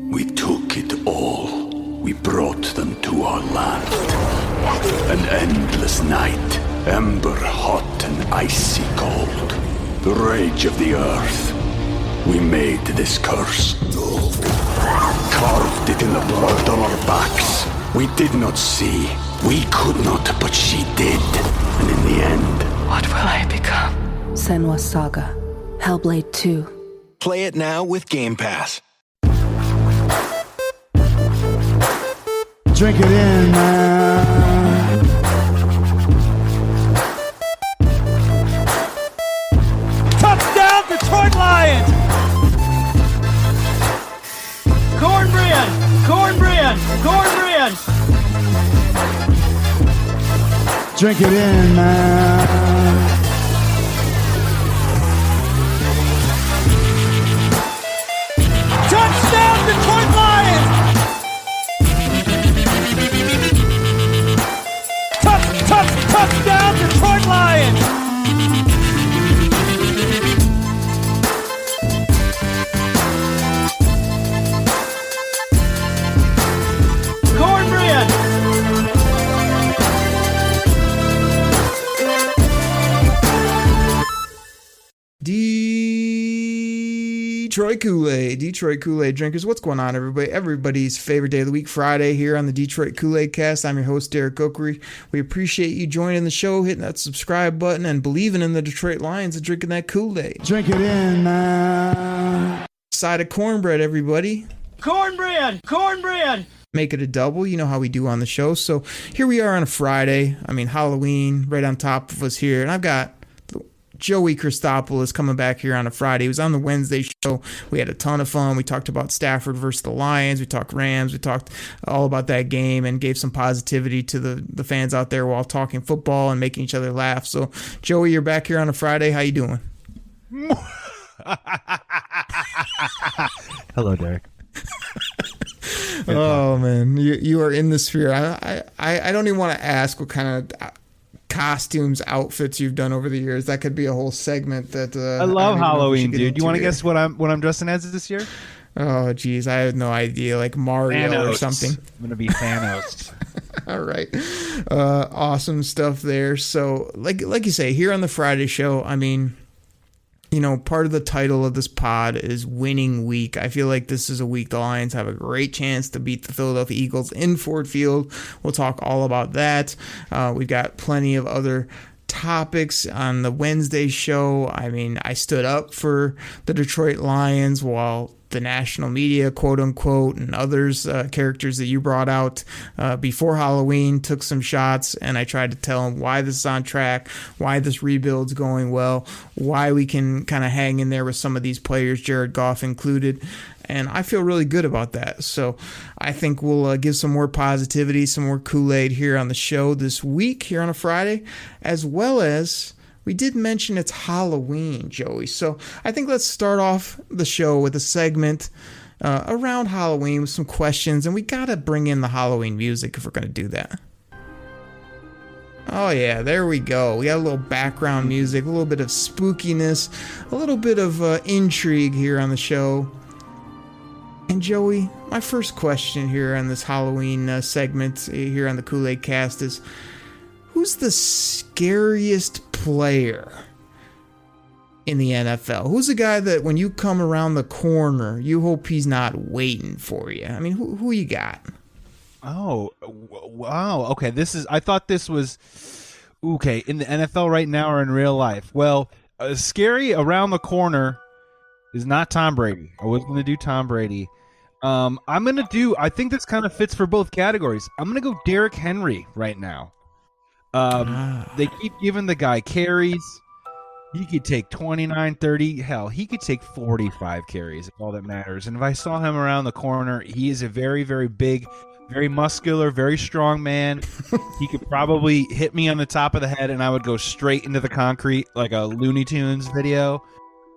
We took it all. We brought them to our land. An endless night, ember hot and icy cold. The rage of the earth. We made this curse. Carved it in the blood on our backs. We did not see. We could not, but she did. And in the end... What will I become? Senua's Saga. Hellblade 2. Play it now with Game Pass. Drink it in, man. Touchdown, Detroit Lions! Cornbread! Cornbread! Cornbread! Drink it in, man. Touchdown, Detroit Lions! Touchdown, Detroit Lions! Cornbread! Detroit Koolaid drinkers, what's going on, everybody? Everybody's favorite day of the week, Friday, here on the Detroit Koolaid Cast. I'm your host, Derek Okery. We appreciate you joining the show, hitting that subscribe button, and believing in the Detroit Lions and drinking that Kool-Aid. Drink it in, man. Side of cornbread, everybody. Cornbread! Cornbread! Make it a double. You know how we do on the show. So here we are on a Friday. I mean, Halloween right on top of us here. And I've got Joey Christopoulos coming back here on a Friday. He was on the Wednesday show. We had a ton of fun. We talked about Stafford versus the Lions. We talked Rams. We talked all about that game and gave some positivity to the fans out there while talking football and making each other laugh. So, Joey, you're back here on a Friday. How you doing? Hello, Derek. Oh, man. You are in the sphere. I don't even want to ask what kind of costumes, outfits you've done over the years. That could be a whole segment. That I love Halloween, dude. Do you want to guess what I'm dressing as this year? Oh, geez, I have no idea. Like Mario Thanos. Or something. I'm gonna be Thanos. All right, awesome stuff there. So, like you say, here on the Friday show, I mean, you know, part of the title of this pod is winning week. I feel like this is a week the Lions have a great chance to beat the Philadelphia Eagles in Ford Field. We'll talk all about that. We've got plenty of other topics on the Wednesday show. I mean, I stood up for the Detroit Lions while the national media, quote unquote, and others, characters that you brought out before Halloween, took some shots, and I tried to tell them why this is on track, why this rebuild's going well, why we can kind of hang in there with some of these players, Jared Goff included. And I feel really good about that. So I think we'll give some more positivity, some more Kool-Aid here on the show this week, here on a Friday, as well as we did mention it's Halloween, Joey. So I think let's start off the show with a segment around Halloween with some questions. And we got to bring in the Halloween music if we're going to do that. Oh, yeah, there we go. We got a little background music, a little bit of spookiness, a little bit of intrigue here on the show. And Joey, my first question here on this Halloween segment here on the Koolaid Cast is, who's the scariest player in the NFL? Who's the guy that when you come around the corner, you hope he's not waiting for you? I mean, who you got? Oh, wow. Okay, I thought this was, okay, in the NFL right now or in real life? Well, scary around the corner is not Tom Brady. I was going to do Tom Brady. I'm going to do, I think this kind of fits for both categories. I'm going to go Derrick Henry right now. They keep giving the guy carries. He could take 29, 30. Hell, he could take 45 carries, all that matters. And if I saw him around the corner, he is a very, very big, very muscular, very strong man. He could probably hit me on the top of the head, and I would go straight into the concrete like a Looney Tunes video.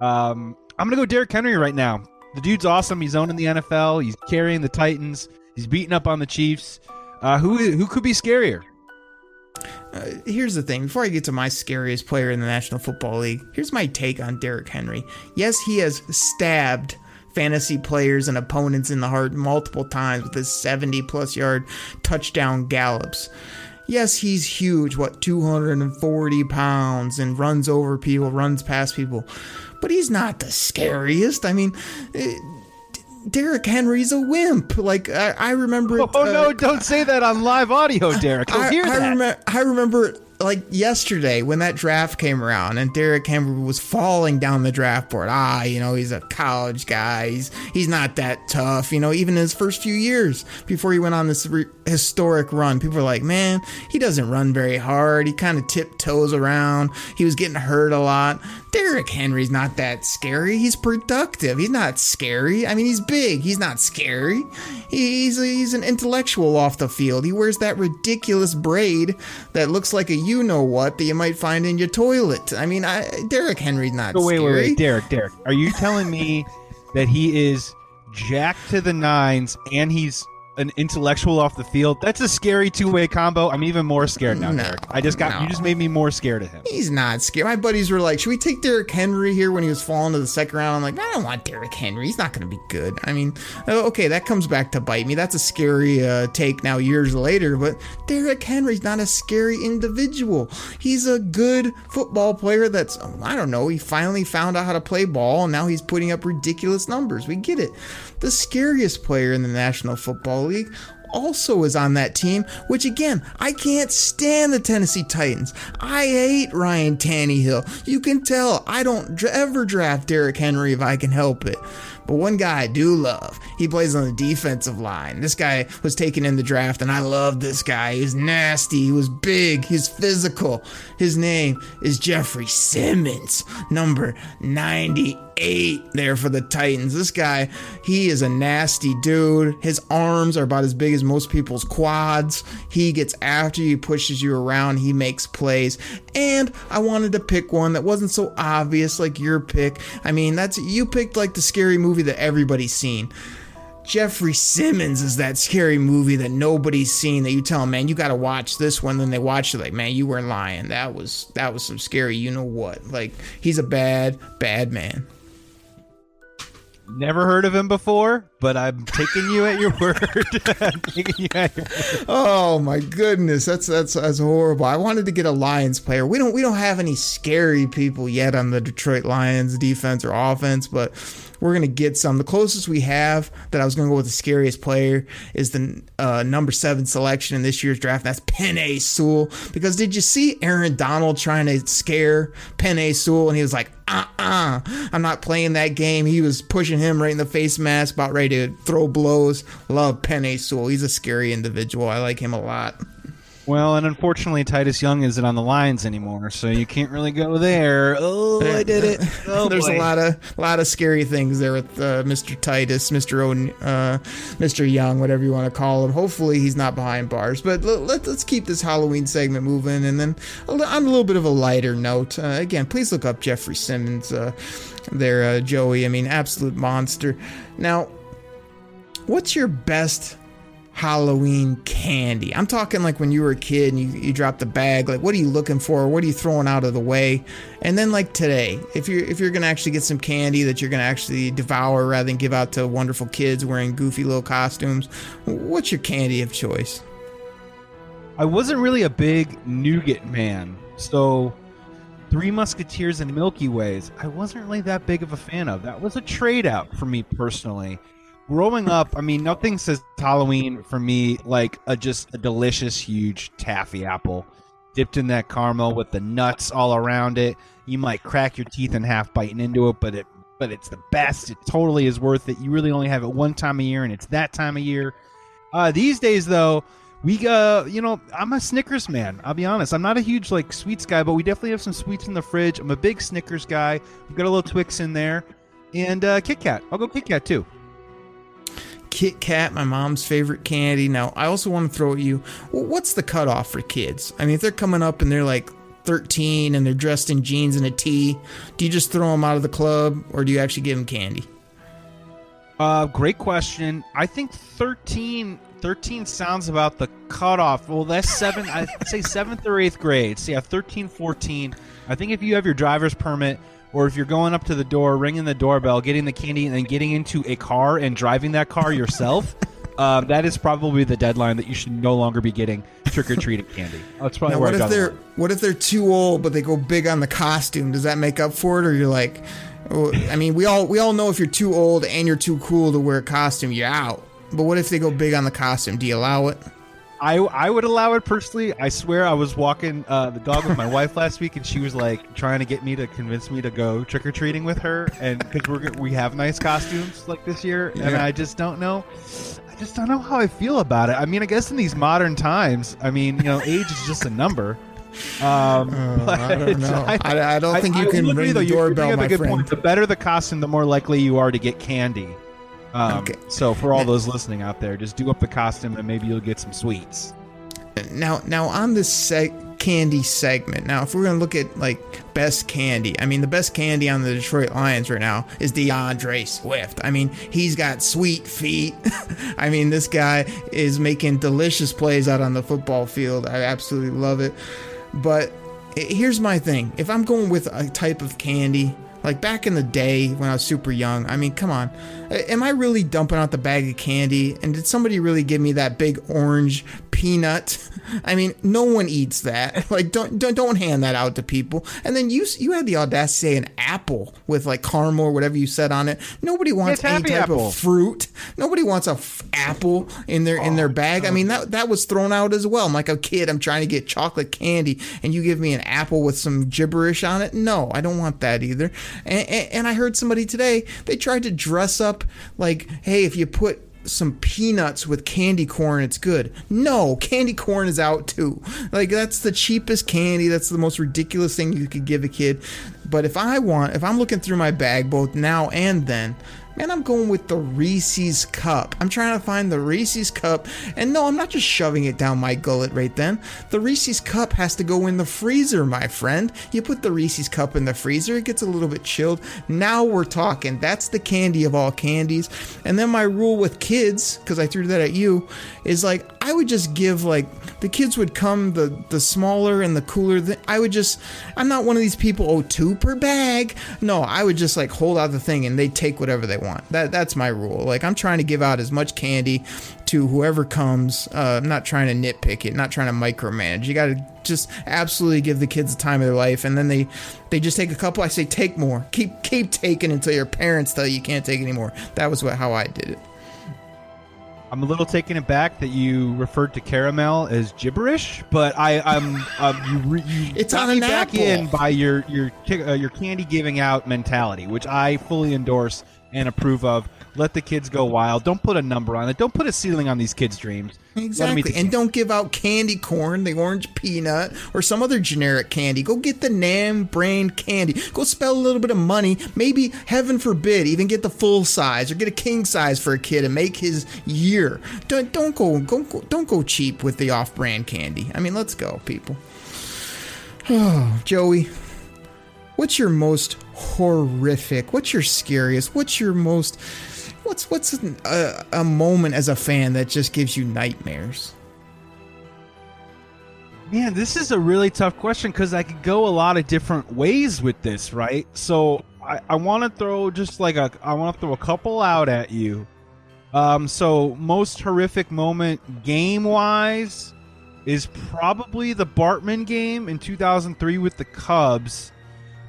I'm going to go Derrick Henry right now. The dude's awesome. He's owning the NFL. He's carrying the Titans. He's beating up on the Chiefs. Who could be scarier? Here's the thing. Before I get to my scariest player in the National Football League, here's my take on Derrick Henry. Yes, he has stabbed fantasy players and opponents in the heart multiple times with his 70-plus yard touchdown gallops. Yes, he's huge, 240 pounds, and runs over people, runs past people. But he's not the scariest. I mean, Derrick Henry's a wimp. Like, I remember it. Oh, no, don't say that on live audio, Derek. He'll hear that. I remember like yesterday when that draft came around and Derrick Henry was falling down the draft board. He's a college guy. He's not that tough. Even in his first few years before he went on this historic run, people were like, man, he doesn't run very hard. He kind of tiptoes around. He was getting hurt a lot. Derrick Henry's not that scary. He's productive. He's not scary. I mean, he's big. He's not scary. He's an intellectual off the field. He wears that ridiculous braid that looks like a you-know-what that you might find in your toilet. I mean, Derrick Henry's not scary. Wait, Derek. Are you telling me that he is jacked to the nines and he's an intellectual off the field? That's a scary two-way combo. I'm even more scared now, Derek. You just made me more scared of him. He's not scared. My buddies were like, should we take Derrick Henry here when he was falling to the second round? I'm like, I don't want Derrick Henry. He's not going to be good. I mean, okay, that comes back to bite me. That's a scary take now years later, but Derrick Henry's not a scary individual. He's a good football player that's, he finally found out how to play ball, and now he's putting up ridiculous numbers. We get it. The scariest player in the National Football League also is on that team, which again, I can't stand the Tennessee Titans. I hate Ryan Tannehill. You can tell I don't ever draft Derrick Henry if I can help it. But one guy I do love, he plays on the defensive line. This guy was taken in the draft, and I love this guy. He was nasty. He was big. He's physical. His name is Jeffrey Simmons, number 98 there for the Titans. This guy, he is a nasty dude. His arms are about as big as most people's quads. He gets after you, pushes you around. He makes plays. And I wanted to pick one that wasn't so obvious like your pick. I mean, you picked like the scary movie that everybody's seen. Jeffrey Simmons is that scary movie that nobody's seen, that you tell them, man, you got to watch this one. Then they watch it like, man, you weren't lying. That was some scary, you know what? Like, he's a bad, bad man. Never heard of him before, but I'm taking you at your word. Oh my goodness, that's horrible. I wanted to get a Lions player. We don't have any scary people yet on the Detroit Lions defense or offense, but we're gonna get some. The closest we have that I was gonna go with the scariest player is the number 7 selection in this year's draft. That's Penei Sewell. Because did you see Aaron Donald trying to scare Penei Sewell, and he was like, I'm not playing that game. He was pushing him right in the face mask, about ready to throw blows. Love Penei Sewell. He's a scary individual. I like him a lot. Well, and unfortunately, Titus Young isn't on the Lions anymore, so you can't really go there. Oh, I did it. Oh, there's boy. a lot of scary things there with Mr. Titus, Mr. Young, whatever you want to call him. Hopefully, he's not behind bars. But let's keep this Halloween segment moving, and then on a little bit of a lighter note, again, please look up Jeffrey Simmons there, Joey. I mean, absolute monster. Now, what's your best Halloween candy? I'm talking like when you were a kid and you dropped the bag. Like, what are you looking for? What are you throwing out of the way? And then like today, if you're gonna actually get some candy that you're gonna actually devour rather than give out to wonderful kids wearing goofy little costumes, what's your candy of choice? I wasn't really a big nougat man, so Three Musketeers and Milky Ways, I wasn't really that big of a fan of. That was a trade out for me personally. Growing up, I mean, nothing says Halloween for me like just a delicious, huge taffy apple dipped in that caramel with the nuts all around it. You might crack your teeth in half biting into it, but it's the best. It totally is worth it. You really only have it one time a year, and it's that time of year. These days, though, I'm a Snickers man. I'll be honest. I'm not a huge sweets guy, but we definitely have some sweets in the fridge. I'm a big Snickers guy. We've got a little Twix in there, and Kit Kat. I'll go Kit Kat too. Kit Kat, my mom's favorite candy. Now, I also want to throw at you, what's the cutoff for kids? I mean, if they're coming up and they're like 13 and they're dressed in jeans and a tee, do you just throw them out of the club, or do you actually give them candy? Great question. I think 13 sounds about the cutoff. Well, that's 7. I'd say 7th or 8th grade. So yeah, 13, 14. I think if you have your driver's permit or if you're going up to the door, ringing the doorbell, getting the candy, and then getting into a car and driving that car yourself, that is probably the deadline that you should no longer be getting trick-or-treating candy. That's probably Now, where I draw the line. what if they're too old but they go big on the costume? Does that make up for it, or you're like, I mean, we all know if you're too old and you're too cool to wear a costume, you're out. But what if they go big on the costume? Do you allow it? I would allow it personally. I swear I was walking the dog with my wife last week, and she was like trying to get me to convince me to go trick-or-treating with her, and because we have nice costumes like this year, and I just don't know. I just don't know how I feel about it. I mean, I guess in these modern times, I mean, age is just a number. I don't know. I don't think you can ring the doorbell, my friend. Point. The better the costume, the more likely you are to get candy. Okay. So for all those listening out there, just do up the costume and maybe you'll get some sweets. Now on this candy segment, now if we're going to look at like best candy, I mean the best candy on the Detroit Lions right now is DeAndre Swift. I mean, he's got sweet feet. I mean, this guy is making delicious plays out on the football field. I absolutely love it. But here's my thing. If I'm going with a type of candy, like back in the day when I was super young, I mean, come on. Am I really dumping out the bag of candy? And did somebody really give me that big orange peanut? I mean, no one eats that. Like, don't hand that out to people. And then you had the audacity to say an apple with like caramel or whatever you said on it. Nobody wants any type of fruit. Nobody wants a apple in their bag. I mean, that was thrown out as well. I'm like a kid. I'm trying to get chocolate candy, and you give me an apple with some gibberish on it. No, I don't want that either. And I heard somebody today, they tried to dress up like, hey, if you put some peanuts with candy corn, it's good. No, candy corn is out too. Like, that's the cheapest candy. That's the most ridiculous thing you could give a kid. But if I'm looking through my bag both now and then, man, I'm going with the Reese's Cup. I'm trying to find the Reese's Cup. And no, I'm not just shoving it down my gullet right then. The Reese's Cup has to go in the freezer, my friend. You put the Reese's Cup in the freezer, it gets a little bit chilled. Now we're talking. That's the candy of all candies. And then my rule with kids, because I threw that at you, is like, I would just give, like, the kids would come, the smaller and the cooler. I'm not one of these people, 2 per bag. No, I would just like hold out the thing and they'd take whatever they want. That's my rule. Like, I'm trying to give out as much candy to whoever comes. I'm not trying to nitpick it, not trying to micromanage. You got to just absolutely give the kids the time of their life, and then they just take a couple. I say take more. Keep taking until your parents tell you can't take anymore. That was how I did it. I'm a little taken aback that you referred to caramel as gibberish, but it's on an back apple. in by your candy giving out mentality, which I fully endorse and approve of. Let the kids go wild. Don't put a number on it. Don't put a ceiling on these kids' dreams. Exactly. And don't give out candy corn, the orange peanut, or some other generic candy. Go get the name brand candy. Go spend a little bit of money. Maybe, heaven forbid, even get the full size or get a king size for a kid and make his year. Don't go cheap with the off-brand candy. I mean, let's go, people. Oh, Joey, what's your most horrific? What's your scariest? What's your most... What's a moment as a fan that just gives you nightmares? Man, this is a really tough question because I could go a lot of different ways with this, right? So I want to throw a couple out at you. So most horrific moment game-wise is probably the Bartman game in 2003 with the Cubs.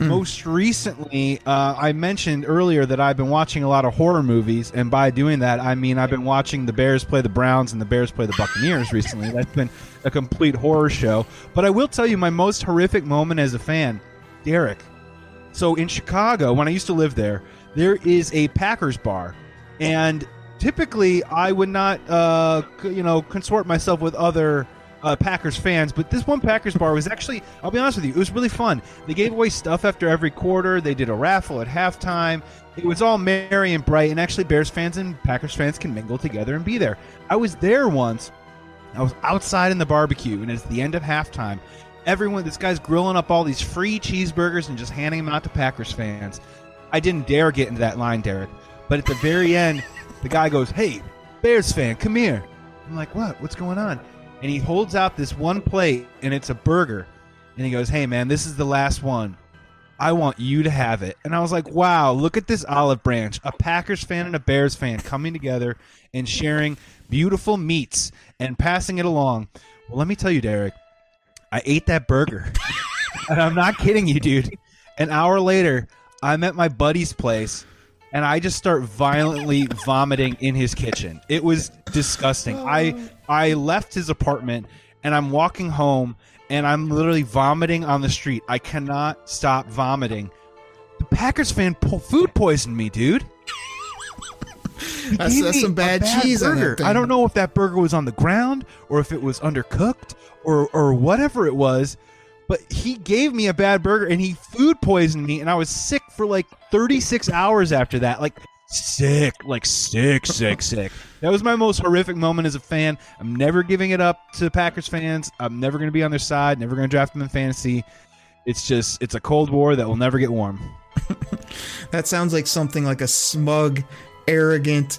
Most recently, I mentioned earlier that I've been watching a lot of horror movies, and by doing that, I mean I've been watching the Bears play the Browns and the Bears play the Buccaneers recently. That's been a complete horror show. But I will tell you my most horrific moment as a fan, Derek. So in Chicago, when I used to live there is a Packers bar, and typically I would not, consort myself with other Packers fans, but this one Packers bar was actually, I'll be honest with you, it was really fun. They gave away stuff after every quarter. They did a raffle at halftime. It was all merry and bright, and actually Bears fans and Packers fans can mingle together and be there. I was there once. I was outside in the barbecue, and it's the end of halftime. This guy's grilling up all these free cheeseburgers and just handing them out to Packers fans. I didn't dare get into that line, Derek, but at the very end, the guy goes, "Hey, Bears fan, come here." I'm like, "What? What's going on?" And he holds out this one plate, and it's a burger. And he goes, "Hey, man, this is the last one. I want you to have it. And I was like, wow, look at this olive branch. A Packers fan and a Bears fan coming together and sharing beautiful meats and passing it along. Well, let me tell you, Derek, I ate that burger. And I'm not kidding you, dude. An hour later, I'm at my buddy's place, and I just start violently vomiting in his kitchen. It was disgusting. I left his apartment, and I'm walking home, and I'm literally vomiting on the street. I cannot stop vomiting. The Packers fan food poisoned me, dude. That's some bad cheese on that thing. I don't know if that burger was on the ground or if it was undercooked or whatever it was, but he gave me a bad burger and he food poisoned me, and I was sick for like 36 hours after that. Like sick. That was my most horrific moment as a fan. I'm never giving it up to Packers fans. I'm never going to be on their side, never going to draft them in fantasy. It's a Cold War that will never get warm. That sounds like something like a smug, arrogant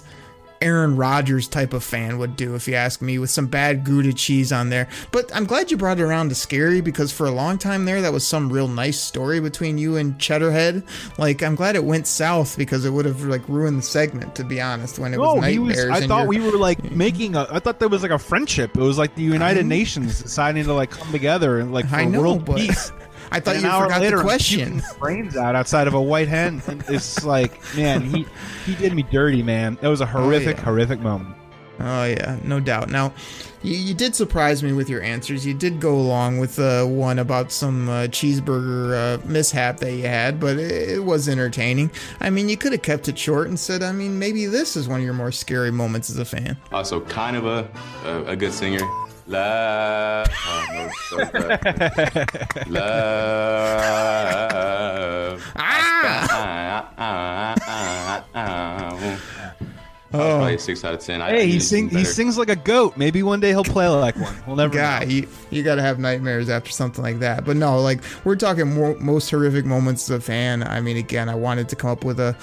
Aaron Rodgers type of fan would do, if you ask me, with some bad Gouda cheese on there. But I'm glad you brought it around to scary, because for a long time there, that was some real nice story between you and Cheddarhead. Like, I'm glad it went south, because it would have like ruined the segment, to be honest, when it was nightmares. I thought we were like I thought there was like a friendship. It was like the United Nations deciding to like come together and like for world peace. I thought you forgot the question. Brains out outside of a white hen. And it's like, man, he did me dirty, man. That was a horrific moment. Oh yeah, no doubt. Now, you did surprise me with your answers. You did go along with one about some cheeseburger mishap that you had, but it was entertaining. I mean, you could have kept it short and said, I mean, maybe this is one of your more scary moments as a fan. Also, kind of a good singer. Love. Oh, no, love. Probably 6 out of 10. Hey, he sings like a goat. Maybe one day he'll play like one. We'll never know. You got to have nightmares after something like that. But no, like, we're talking most horrific moments as a fan. I mean, again, I wanted to come up with a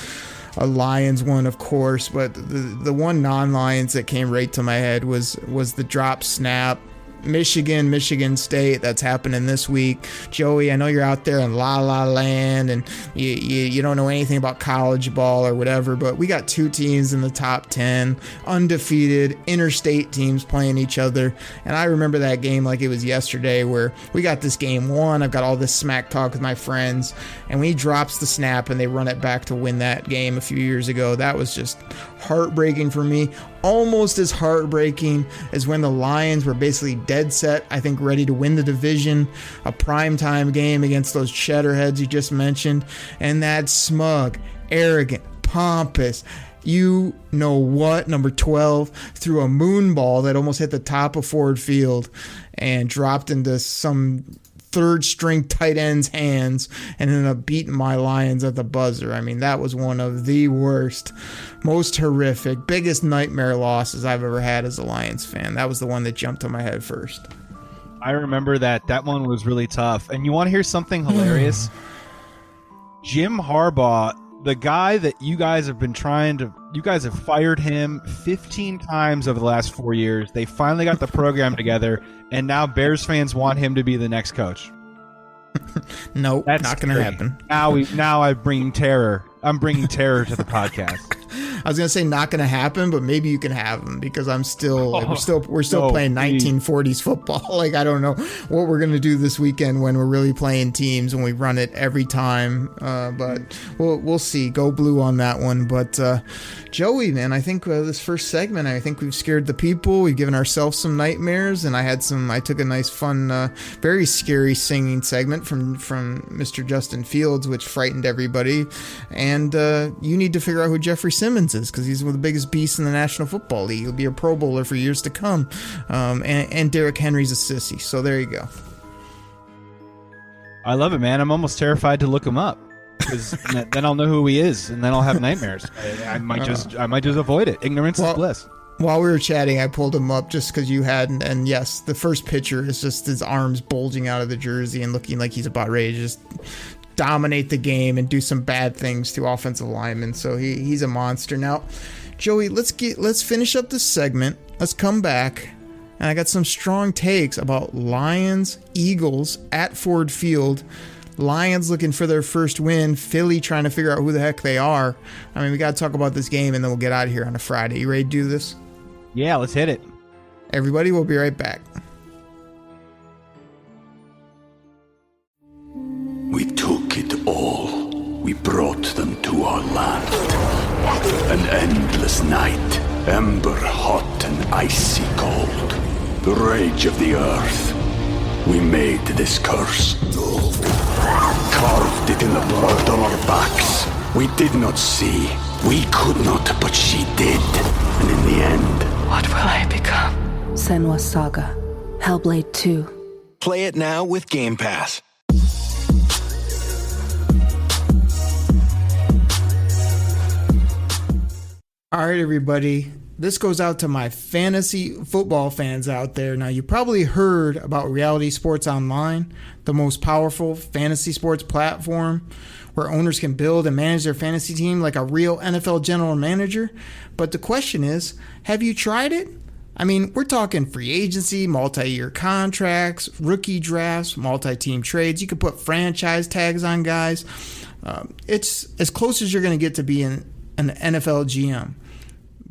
Lions one, of course, but the one non-Lions that came right to my head was the drop snap. Michigan State, that's happening this week. Joey, I know you're out there in La La Land and you don't know anything about college ball or whatever, but we got two teams in the top 10, undefeated interstate teams playing each other. And I remember that game like it was yesterday, where we got this game won. I've got all this smack talk with my friends, and when he drops the snap and they run it back to win that game a few years ago, that was just heartbreaking for me. Almost as heartbreaking as when the Lions were basically dead set, I think, ready to win the division, a primetime game against those cheddarheads you just mentioned, and that smug, arrogant, pompous, you know what, number 12 threw a moon ball that almost hit the top of Ford Field and dropped into some third string tight end's hands and ended up beating my Lions at the buzzer. I mean, that was one of the worst, most horrific, biggest nightmare losses I've ever had as a Lions fan. That was the one that jumped to my head first. I remember that one was really tough. And you want to hear something hilarious? Jim Harbaugh, the guy that you guys have fired him 15 times over the last 4 years. They finally got the program together, and now Bears fans want him to be the next coach. Nope, that's not going to happen. Now I'm bringing terror. I'm bringing terror to the podcast. I was gonna say not gonna happen, but maybe you can have them, because I'm still we're still playing 1940s football. Like, I don't know what we're gonna do this weekend when we're really playing teams when we run it every time. But we'll see. Go blue on that one. But Joey, man, I think this first segment, I think we've scared the people. We've given ourselves some nightmares, and I took a nice, fun, very scary singing segment from Mr. Justin Fields, which frightened everybody. And you need to figure out who Jeffrey Simmons is, because he's one of the biggest beasts in the National Football League. He'll be a Pro Bowler for years to come. And Derrick Henry's a sissy. So there you go. I love it, man. I'm almost terrified to look him up, because then I'll know who he is, and then I'll have nightmares. I might just avoid it. Ignorance is bliss. While we were chatting, I pulled him up just because you had, and yes, the first picture is just his arms bulging out of the jersey and looking like he's about ready to just dominate the game and do some bad things to offensive linemen. So he's a monster. Now, Joey, let's finish up this segment. Let's come back, and I got some strong takes about Lions, Eagles at Ford Field. Lions looking for their first win. Philly trying to figure out who the heck they are. I mean, we got to talk about this game, and then we'll get out of here on a Friday. You ready to do this? Yeah, let's hit it. Everybody, we'll be right back. We took it all. We brought them to our land. An endless night, ember hot and icy cold. The rage of the earth. We made this curse. Carved it in the blood on our backs. We did not see. We could not, but she did. And in the end... What will I become? Senua's Saga. Hellblade 2. Play it now with Game Pass. All right, everybody. This goes out to my fantasy football fans out there. Now, you probably heard about Reality Sports Online, the most powerful fantasy sports platform where owners can build and manage their fantasy team like a real NFL general manager. But the question is, have you tried it? I mean, we're talking free agency, multi-year contracts, rookie drafts, multi-team trades. You can put franchise tags on guys. It's as close as you're going to get to being an NFL GM.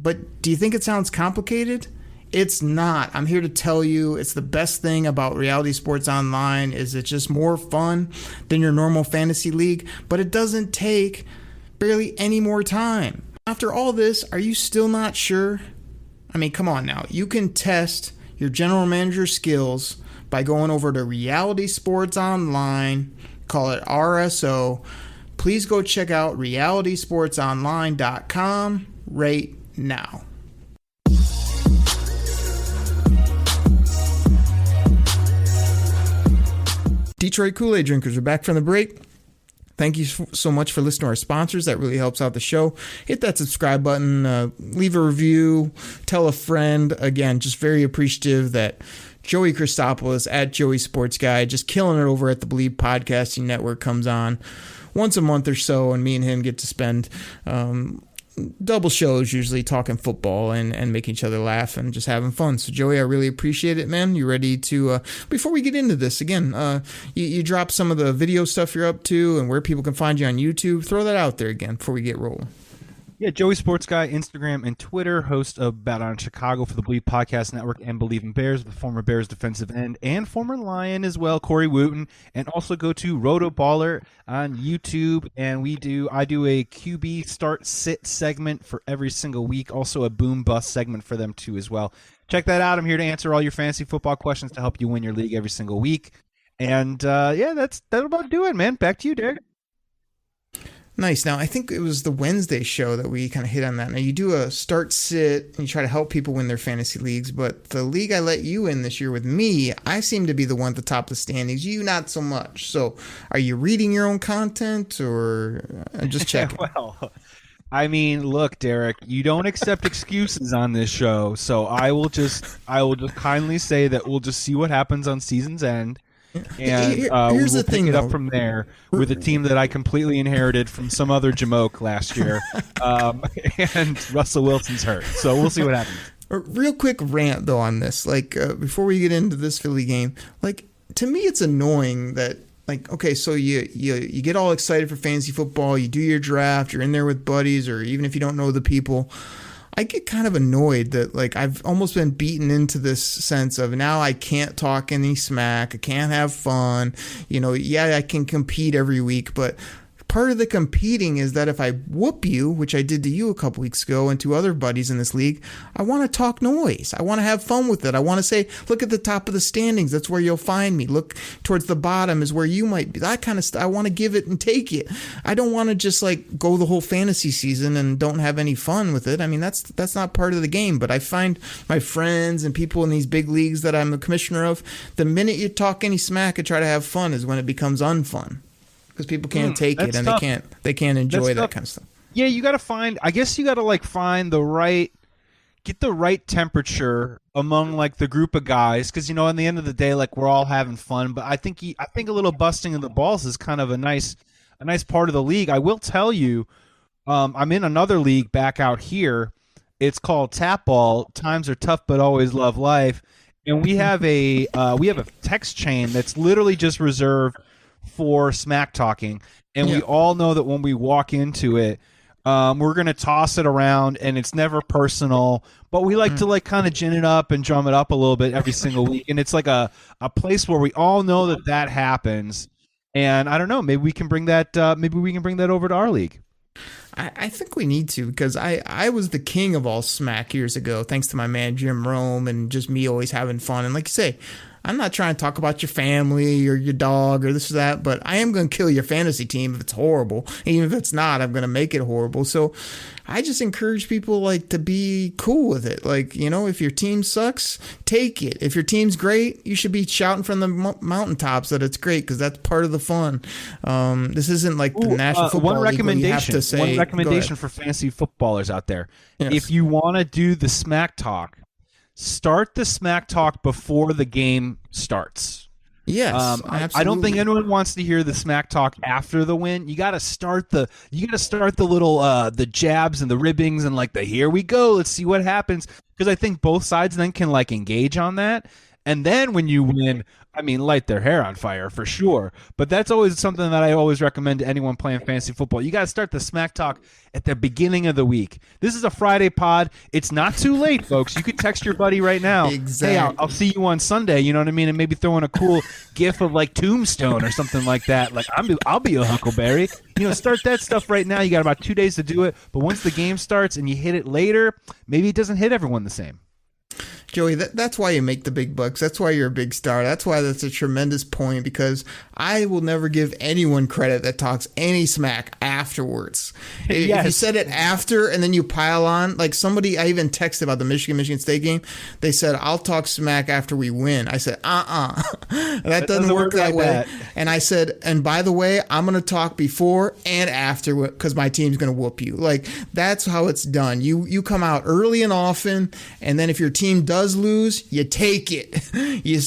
But do you think it sounds complicated? It's not. I'm here to tell you it's the best thing about Reality Sports Online is it's just more fun than your normal fantasy league, but it doesn't take barely any more time. After all this, are you still not sure? I mean, come on now. You can test your general manager skills by going over to Reality Sports Online, call it RSO. Please go check out realitysportsonline.com right now. Detroit Koolaid drinkers are back from the break. Thank you so much for listening to our sponsors. That really helps out the show. Hit that subscribe button, leave a review, tell a friend. Again, just very appreciative that Joey Christopoulos at Joey Sports Guy, just killing it over at the Believe Podcasting Network, comes on once a month or so, and me and him get to spend double shows, usually talking football and making each other laugh and just having fun. So, Joey, I really appreciate it, man. You ready to, before we get into this, again, you drop some of the video stuff you're up to and where people can find you on YouTube. Throw that out there again before we get rolling. Yeah, Joey Sports Guy, Instagram and Twitter, host of Bet on Chicago for the Believe Podcast Network and Believe in Bears, the former Bears defensive end and former Lion as well, Corey Wooten, and also go to Roto Baller on YouTube, and I do a QB start sit segment for every single week, also a boom bust segment for them too as well. Check that out. I'm here to answer all your fantasy football questions to help you win your league every single week. And that'll about do it, man. Back to you, Derek. Nice. Now, I think it was the Wednesday show that we kind of hit on that. Now, you do a start sit and you try to help people win their fantasy leagues, but the league I let you in this year with me, I seem to be the one at the top of the standings. You, not so much. So are you reading your own content or just checking? Well, I mean, look, Derek, you don't accept excuses on this show. So I will just kindly say that we'll just see what happens on season's end. And here's we'll the thing, pick it though. up from there with a team that I completely inherited from some other Jamoke last year, and Russell Wilson's hurt, so we'll see what happens. A real quick rant though on this, before we get into this Philly game, to me it's annoying that okay, so you get all excited for fantasy football, you do your draft, you're in there with buddies, or even if you don't know the people. I get kind of annoyed that I've almost been beaten into this sense of now I can't talk any smack, I can't have fun, I can compete every week, but part of the competing is that if I whoop you, which I did to you a couple weeks ago and to other buddies in this league, I want to talk noise. I want to have fun with it. I want to say, look at the top of the standings. That's where you'll find me. Look towards the bottom is where you might be. That kind of stuff. I want to give it and take it. I don't want to just go the whole fantasy season and don't have any fun with it. I mean, that's not part of the game, but I find my friends and people in these big leagues that I'm the commissioner of, the minute you talk any smack and try to have fun is when it becomes unfun. Because people can't take it and tough. they can't enjoy that kind of stuff. Yeah, you got to find find the right, get the right temperature among the group of guys. Because in the end of the day, we're all having fun. But I think a little busting of the balls is kind of a nice part of the league. I will tell you, I'm in another league back out here. It's called Tap Ball. Times are tough, but always love life. And we have a text chain that's literally just reserved for smack talking, and we all know that when we walk into it, we're going to toss it around, and it's never personal, but we like to like kind of gin it up and drum it up a little bit every single week, and it's like a place where we all know that happens. And I don't know, maybe we can bring that over to our league. I think we need to, because I was the king of all smack years ago, thanks to my man Jim Rome and just me always having fun. And like you say, I'm not trying to talk about your family or your dog or this or that, but I am going to kill your fantasy team if it's horrible. Even if it's not, I'm going to make it horrible. So I just encourage people like to be cool with it. Like, you know, if your team sucks, take it. If your team's great, you should be shouting from the mountaintops that it's great, because that's part of the fun. This isn't like the National Football League where you have to say, one recommendation for fantasy footballers out there. Yes. If you want to do the smack talk, start the smack talk before the game starts. Yes, I don't think anyone wants to hear the smack talk after the win. You got to start the little the jabs and the ribbings and like the here we go, let's see what happens, because I think both sides then can like engage on that. And then when you win, I mean, light their hair on fire for sure. But that's always something that I always recommend to anyone playing fantasy football. You got to start the smack talk at the beginning of the week. This is a Friday pod. It's not too late, folks. You could text your buddy right now. Exactly. Hey, I'll see you on Sunday. You know what I mean? And maybe throw in a cool gif of like Tombstone or something like that. Like I'll be a Huckleberry. You know, start that stuff right now. You got about 2 days to do it. But once the game starts and you hit it later, maybe it doesn't hit everyone the same. Joey, that's why you make the big bucks. That's why you're a big star. That's why that's a tremendous point, because I will never give anyone credit that talks any smack afterwards. If you said it after and then you pile on, like somebody, I even texted about the Michigan State game. They said, I'll talk smack after we win. I said, that doesn't work that way. That. And I said, and by the way, I'm going to talk before and after because my team's going to whoop you. Like, that's how it's done. You come out early and often, and then if your team does lose, you take it. You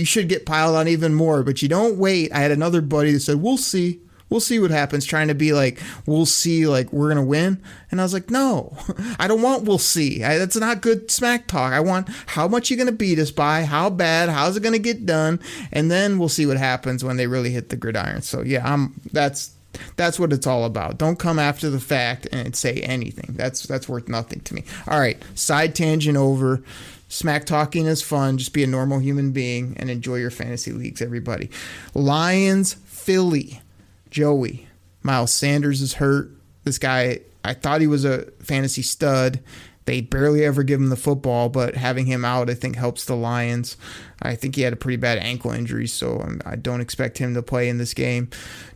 should get piled on even more, but you don't wait. I had another buddy that said, we'll see what happens, trying to be like, we'll see, like we're gonna win. And I was like, no, I don't want we'll see. That's not good smack talk. I want how much you're gonna beat us by, how bad, how's it gonna get done, and then we'll see what happens when they really hit the gridiron. So yeah, that's what it's all about. Don't come after the fact and say anything. That's worth nothing to me. All right, side tangent over. Smack talking is fun. Just be a normal human being and enjoy your fantasy leagues, everybody. Lions, Philly. Joey. Miles Sanders is hurt. This guy, I thought he was a fantasy stud. They barely ever give him the football, but having him out, I think, helps the Lions. I think he had a pretty bad ankle injury, so I don't expect him to play in this game.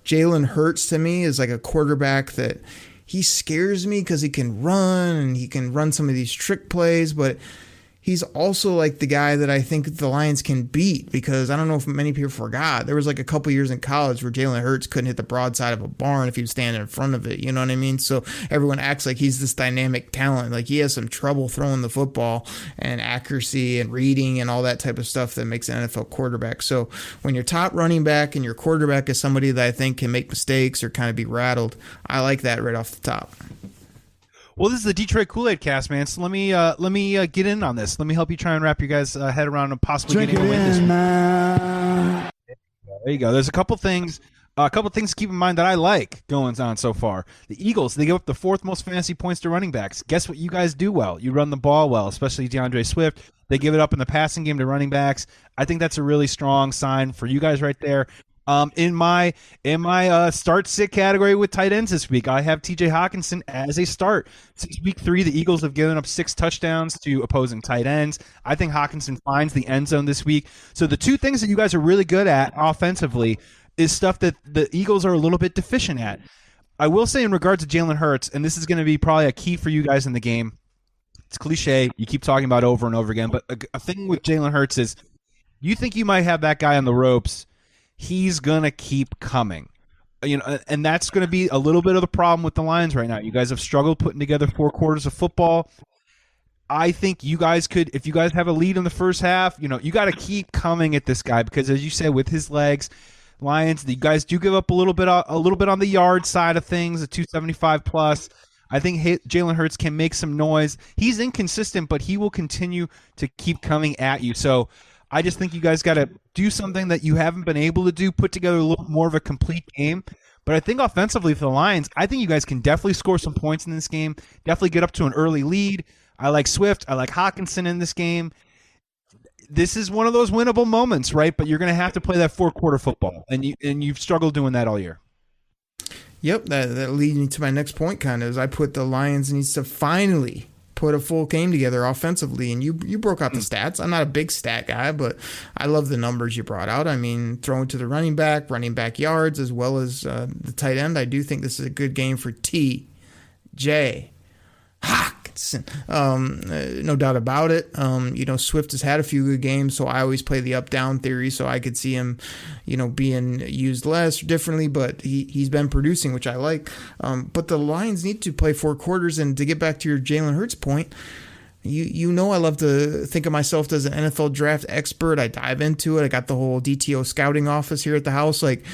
Jalen Hurts, to me, is like a quarterback that he scares me because he can run, and he can run some of these trick plays, but he's also like the guy that I think the Lions can beat, because I don't know if many people forgot. There was like a couple years in college where Jalen Hurts couldn't hit the broadside of a barn if he was standing in front of it. You know what I mean? So everyone acts like he's this dynamic talent. Like he has some trouble throwing the football and accuracy and reading and all that type of stuff that makes an NFL quarterback. So when your top running back and your quarterback is somebody that I think can make mistakes or kind of be rattled, I like that right off the top. Well, this is the Detroit Koolaid Cast, man. So let me get in on this. Let me help you try and wrap your guys' head around and possibly getting a win this week. There you go. There's a couple things to keep in mind that I like going on so far. The Eagles, they give up the fourth most fantasy points to running backs. Guess what you guys do well? You run the ball well, especially DeAndre Swift. They give it up in the passing game to running backs. I think that's a really strong sign for you guys right there. In my start sit category with tight ends this week, I have TJ Hawkinson as a start. Since week 3, the Eagles have given up 6 touchdowns to opposing tight ends. I think Hawkinson finds the end zone this week. So the two things that you guys are really good at offensively is stuff that the Eagles are a little bit deficient at. I will say in regards to Jalen Hurts, and this is going to be probably a key for you guys in the game. It's cliche. You keep talking about it over and over again, but a thing with Jalen Hurts is you think you might have that guy on the ropes. He's going to keep coming. You know, and that's going to be a little bit of the problem with the Lions right now. You guys have struggled putting together 4 quarters of football. I think you guys could, if you guys have a lead in the first half, you know, you got to keep coming at this guy because, as you said, with his legs, Lions, you guys do give up a little bit on the yard side of things, a 275 plus. I think Jalen Hurts can make some noise. He's inconsistent, but he will continue to keep coming at you. So I just think you guys got to do something that you haven't been able to do, put together a little more of a complete game. But I think offensively for the Lions, I think you guys can definitely score some points in this game, definitely get up to an early lead. I like Swift. I like Hawkinson in this game. This is one of those winnable moments, right? But you're going to have to play that four-quarter football, and you've struggled doing that all year. Yep, that leads me to my next point, kind of, is I put the Lions needs to finally put a full game together offensively, and you broke out the stats. I'm not a big stat guy, but I love the numbers you brought out. I mean, throwing to the running back yards, as well as the tight end. I do think this is a good game for T.J. Hawkinson. No doubt about it. Swift has had a few good games, so I always play the up-down theory, so I could see him, being used less or differently, but he's been producing, which I like. But the Lions need to play 4 quarters, and to get back to your Jalen Hurts point, I love to think of myself as an NFL draft expert. I dive into it. I got the whole DTO scouting office here at the house. Like,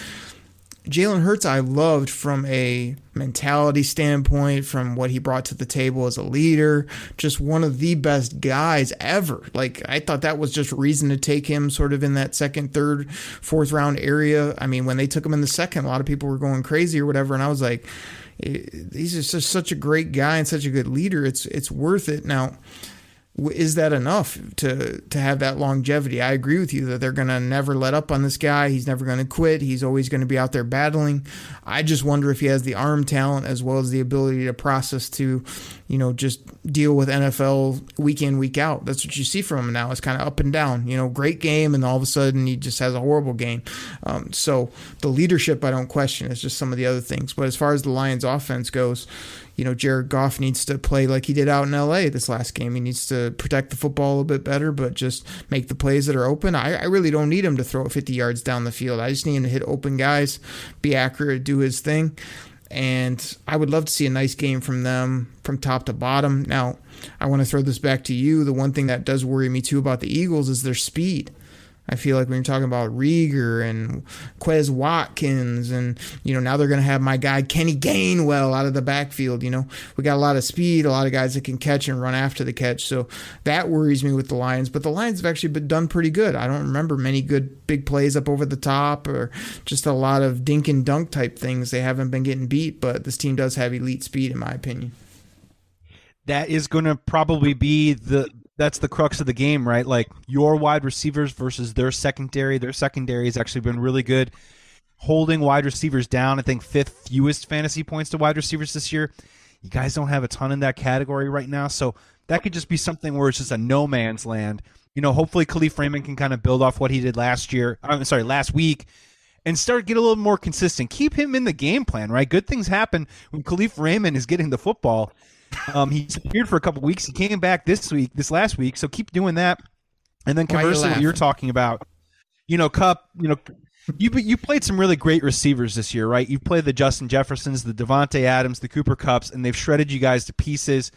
Jalen Hurts, I loved from a mentality standpoint, from what he brought to the table as a leader, just one of the best guys ever. Like, I thought that was just reason to take him sort of in that second, third, fourth round area. I mean, when they took him in the second, a lot of people were going crazy or whatever, and I was like, he's just such a great guy and such a good leader. It's worth it. Now, is that enough to have that longevity? I agree with you that they're going to never let up on this guy. He's never going to quit. He's always going to be out there battling. I just wonder if he has the arm talent as well as the ability to process to, just deal with NFL week in, week out. That's what you see from him now. It's kind of up and down, great game, and all of a sudden he just has a horrible game. So the leadership, I don't question. It's just some of the other things. But as far as the Lions offense goes, Jared Goff needs to play like he did out in LA this last game. He needs to protect the football a little bit better, but just make the plays that are open. I really don't need him to throw it 50 yards down the field. I just need him to hit open guys, be accurate, do his thing. And I would love to see a nice game from them from top to bottom. Now, I want to throw this back to you. The one thing that does worry me too about the Eagles is their speed. I feel like when you're talking about Rieger and Quez Watkins and, now they're going to have my guy Kenny Gainwell out of the backfield. We got a lot of speed, a lot of guys that can catch and run after the catch. So that worries me with the Lions. But the Lions have actually been done pretty good. I don't remember many good big plays up over the top or just a lot of dink and dunk type things. They haven't been getting beat, but this team does have elite speed in my opinion. That is going to probably be that's the crux of the game, right? Like your wide receivers versus their secondary. Their secondary has actually been really good, holding wide receivers down. I think 5th fewest fantasy points to wide receivers this year. You guys don't have a ton in that category right now, so that could just be something where it's just a no man's land. Hopefully Khalif Raymond can kind of build off what he did last week, and start get a little more consistent. Keep him in the game plan, right? Good things happen when Khalif Raymond is getting the football. He disappeared for a couple weeks. He came back this last week. So keep doing that. And then conversely, what you're talking about, Kupp, you played some really great receivers this year, right? You've played the Justin Jeffersons, the Devontae Adams, the Cooper Kupps, and they've shredded you guys to pieces.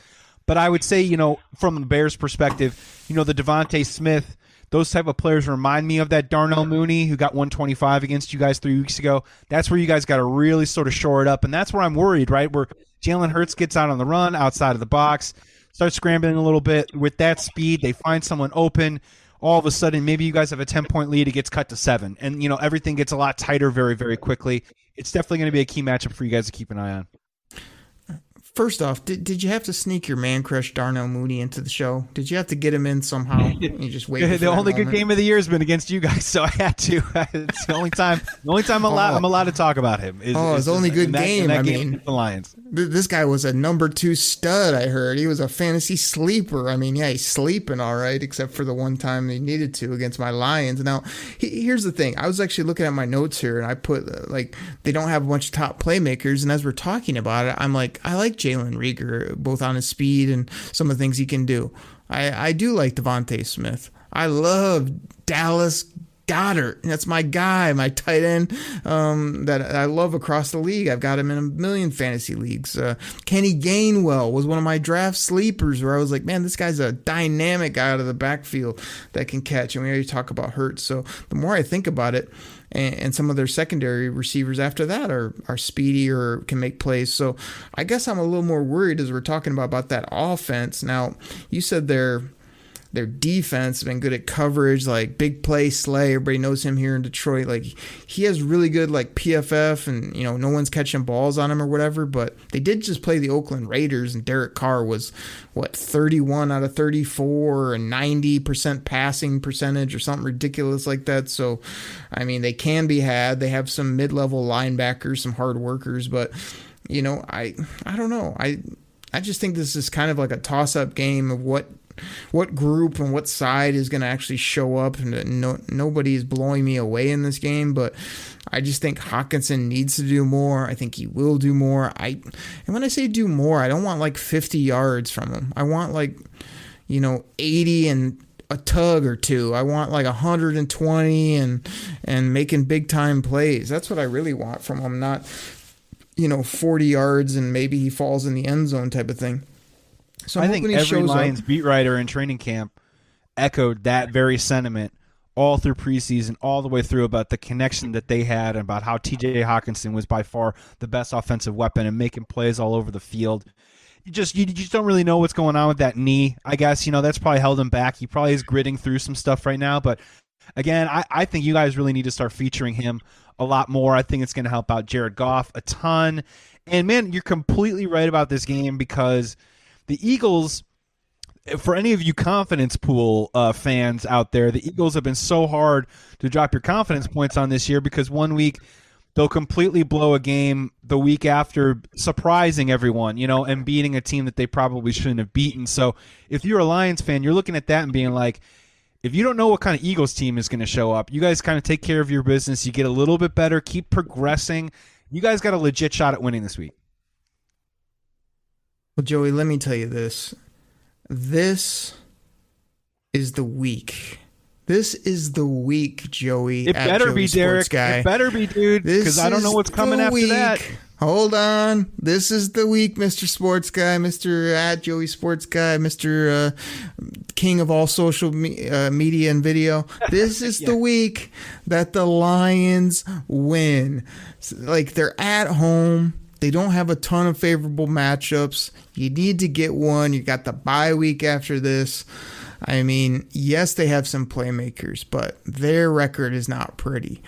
But I would say, from the Bears' perspective, the Devontae Smith, those type of players remind me of that Darnell Mooney who got 125 against you guys 3 weeks ago. That's where you guys got to really sort of shore it up. And that's where I'm worried, right? Where Jalen Hurts gets out on the run, outside of the box, starts scrambling a little bit. With that speed, they find someone open. All of a sudden, maybe you guys have a 10-point lead. It gets cut to 7. And, everything gets a lot tighter very, very quickly. It's definitely going to be a key matchup for you guys to keep an eye on. First off, did you have to sneak your man crush Darnell Mooney into the show? Did you have to get him in somehow? You just wait. The only good game of the year has been against you guys, so I had to. It's the only time. I'm allowed to talk about him. His only good game. I mean, the Lions. This guy was a number 2 stud. I heard he was a fantasy sleeper. I mean, yeah, he's sleeping all right, except for the one time he needed to against my Lions. Now, here's the thing. I was actually looking at my notes here, and I put they don't have a bunch of top playmakers. And as we're talking about it, I'm like, I like Jalen Rieger, both on his speed and some of the things he can do. I do like Devontae Smith. I love Dallas Goedert. That's my guy, my tight end that I love across the league. I've got him in a million fantasy leagues. Kenny Gainwell was one of my draft sleepers where I was like, man, this guy's a dynamic guy out of the backfield that can catch. And we already talk about Hurts. So the more I think about it, and some of their secondary receivers after that are speedy or can make plays. So I guess I'm a little more worried as we're talking about that offense. Now, you said they're Their defense has been good at coverage, like big play Slay. Everybody knows him here in Detroit. Like, he has really good like PFF, and no one's catching balls on him or whatever. But they did just play the Oakland Raiders, and Derek Carr was 31 out of 34 and 90% passing percentage or something ridiculous like that. So, I mean, they can be had. They have some mid-level linebackers, some hard workers, but I don't know. I just think this is kind of like a toss-up game of what group and what side is going to actually show up, and nobody is blowing me away in this game, but I just think Hawkinson needs to do more. I think he will do more. And when I say do more, I don't want like 50 yards from him. I want like 80 and a tug or two. I want like 120 and making big time plays. That's what I really want from him, not 40 yards and maybe he falls in the end zone type of thing. So I think every Lions beat writer in training camp echoed that very sentiment all through preseason, all the way through, about the connection that they had, and about how TJ Hawkinson was by far the best offensive weapon and making plays all over the field. You just don't really know what's going on with that knee. I guess, that's probably held him back. He probably is gritting through some stuff right now. But again, I think you guys really need to start featuring him a lot more. I think it's going to help out Jared Goff a ton. And man, you're completely right about this game, because the Eagles, for any of you confidence pool fans out there, the Eagles have been so hard to drop your confidence points on this year, because one week they'll completely blow a game, the week after surprising everyone, and beating a team that they probably shouldn't have beaten. So if you're a Lions fan, you're looking at that and being like, if you don't know what kind of Eagles team is going to show up, you guys kind of take care of your business. You get a little bit better, keep progressing. You guys got a legit shot at winning this week. Well, Joey, let me tell you this. This is the week. This is the week, Joey. It better Joey be, Derek. Guy. It better be, dude, because I don't know what's coming after that. Hold on. This is the week, Mr. Sports Guy, Mr. at Joey Sports Guy, Mr. King of all social media and video. This is the week that the Lions win. Like, they're at home. They don't have a ton of favorable matchups. You need to get one. You got the bye week after this. I mean, yes, they have some playmakers, but their record is not pretty.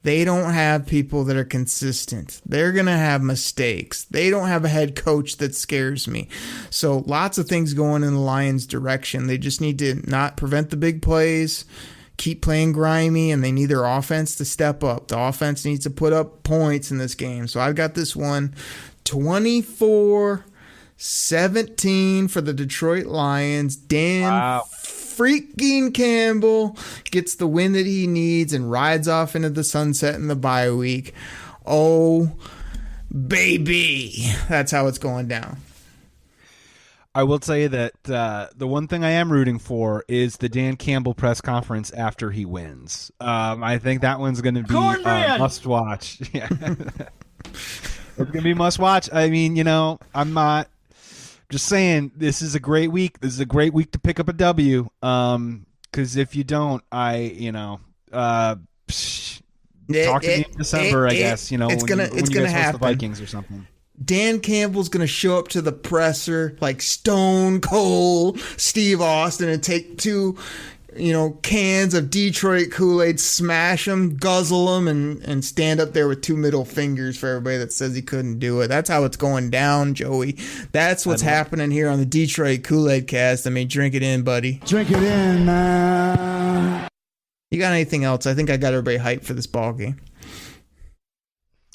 They don't have people that are consistent. They're going to have mistakes. They don't have a head coach that scares me. So lots of things going in the Lions' direction. They just need to not prevent the big plays, keep playing grimy, and they need their offense to step up. The offense needs to put up points in this game. So I've got this one 24-17 for the Detroit Lions. Dan freaking Campbell gets the win that he needs and rides off into the sunset in the bye week. Oh, baby. That's how it's going down. I will tell you that the one thing I am rooting for is the Dan Campbell press conference after he wins. I think that one's going to be must watch. Yeah. It's going to be must watch. I mean, I'm not just saying this is a great week. This is a great week to pick up a W. Because if you don't, talk to me in December, I guess. It's going to happen. The Vikings or something. Dan Campbell's going to show up to the presser like Stone Cold Steve Austin and take two, cans of Detroit Koolaid, smash them, guzzle them, and stand up there with two middle fingers for everybody that says he couldn't do it. That's how it's going down, Joey. That's what's happening here on the Detroit Koolaid Cast. I mean, drink it in, buddy. Drink it in, man. You got anything else? I think I got everybody hyped for this ball game.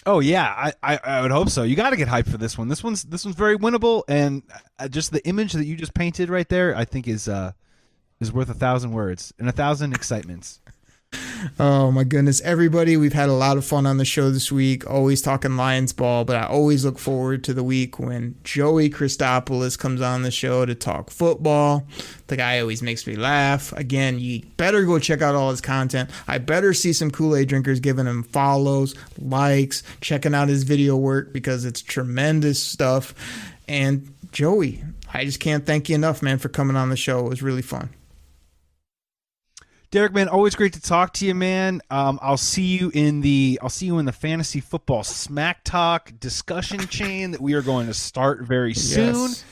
Oh yeah, I would hope so. You got to get hyped for this one. This one's very winnable, and just the image that you just painted right there, I think is worth 1,000 words and 1,000 excitements. Oh my goodness, everybody, we've had a lot of fun on the show this week, always talking Lions ball, but I always look forward to the week when Joey Christopoulos comes on the show to talk football. The guy always makes me laugh. Again, you better go check out all his content. I better see some Kool-Aid drinkers giving him follows, likes, checking out his video work, because it's tremendous stuff. And Joey, I just can't thank you enough, man, for coming on the show. It was really fun. Derek, man, always great to talk to you, man. I'll see you in the fantasy football smack talk discussion chain that we are going to start very soon. Yes.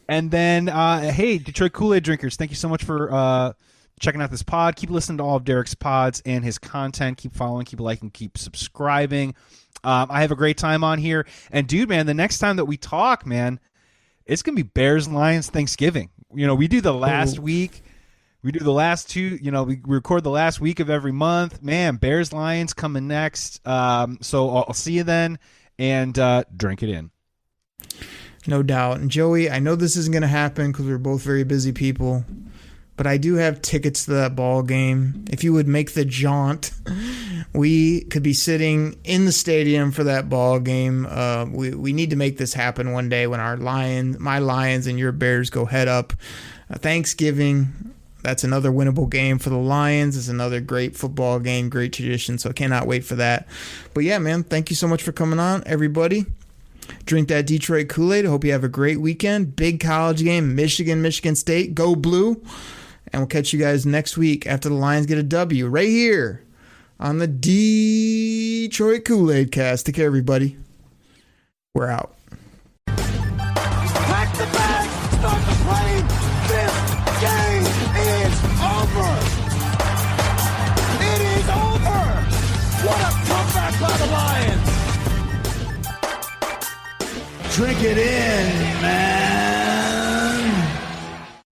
And then, hey, Detroit Koolaid drinkers, thank you so much for checking out this pod. Keep listening to all of Derek's pods and his content. Keep following, keep liking, keep subscribing. I have a great time on here. And, dude, man, the next time that we talk, man, it's going to be Bears Lions Thanksgiving. We do the last week. We do the last two. We record the last week of every month. Man, Bears Lions coming next. So I'll see you then, and drink it in. No doubt. And Joey, I know this isn't going to happen because we're both very busy people, but I do have tickets to that ball game. If you would make the jaunt, we could be sitting in the stadium for that ball game. We need to make this happen one day when my Lions and your Bears go head up. Thanksgiving, that's another winnable game for the Lions. It's another great football game, great tradition, so I cannot wait for that. But yeah, man, thank you so much for coming on, everybody. Drink that Detroit Kool-Aid. I hope you have a great weekend. Big college game, Michigan State. Go Blue. And we'll catch you guys next week after the Lions get a W right here on the Detroit Koolaid Cast. Take care, everybody. We're out. Pack the bag, start the plane. This game is over. It is over. What a comeback by the Lions. Drink it in, man.